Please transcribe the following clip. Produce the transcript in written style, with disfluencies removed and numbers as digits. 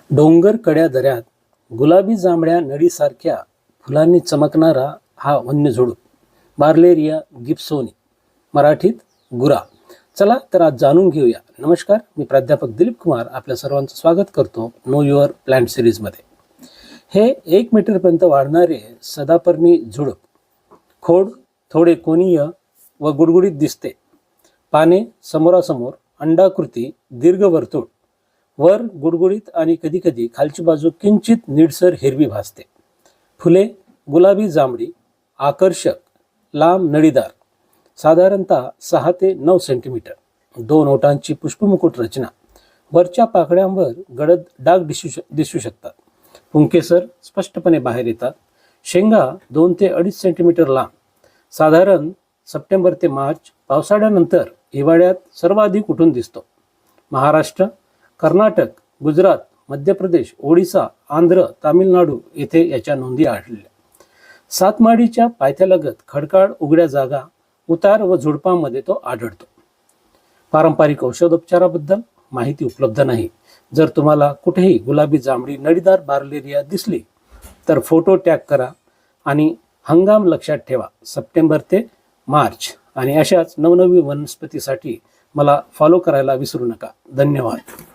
डोंगर कड्या दऱ्यात गुलाबी जांभळ्या नळीसारख्या फुलांनी चमकणारा हा वन्य झुडूप बार्लेरिया गिब्सोनी, मराठीत गुरा. चला तर आज जाणून घेऊया. नमस्कार, मी प्राध्यापक दिलीप कुमार आपल्या सर्वांचं स्वागत करतो नो युअर प्लांट सिरीजमध्ये. हे 1 मीटरपर्यंत वाढणारे सदापर्णी झुडूप, खोड थोडे कोनीय व गुडगुडीत दिसते. पाने समोरासमोर, अंडाकृती, दीर्घ वर्तुळ, वर गुडगुडीत आणि कधीकधी खालची बाजू किंचित निळसर हिरवी भासते. फुले गुलाबी जांभळी, आकर्षक, लांब, नळीदार, साधारणतः 6 ते 9 सेंटीमीटर. 2 ओटांची पुष्पमुकुट रचना. वरच्या पाकळ्यांवर गडद डाग दिसू शकतात. पुंकेसर स्पष्टपणे बाहेर येतात. शेंगा 2 ते 2.5 सेंटीमीटर लांब. साधारण सप्टेंबर ते मार्च, पावसाळ्यानंतर हिवाळ्यात सर्वाधिक उठून दिसतो. महाराष्ट्र, कर्नाटक, गुजरात, मध्य प्रदेश, ओडिसा, आंध्र, तामिळनाडू येथे याच्या नोंदी आढळल्या. सातमाडीच्या पायथ्यालगत खडकाळ उघड्या जागा, उतार व झुडपांमध्ये तो आढळतो. पारंपरिक औषधोपचाराबद्दल माहिती उपलब्ध नाही. जर तुम्हाला कुठेही गुलाबी जांभळी नळीदार बार्लेरिया दिसली तर फोटो टॅग करा आणि हंगाम लक्षात ठेवा, सप्टेंबर ते मार्च. आणि अशाच नवनवीन वनस्पतीसाठी मला फॉलो करायला विसरू नका. धन्यवाद.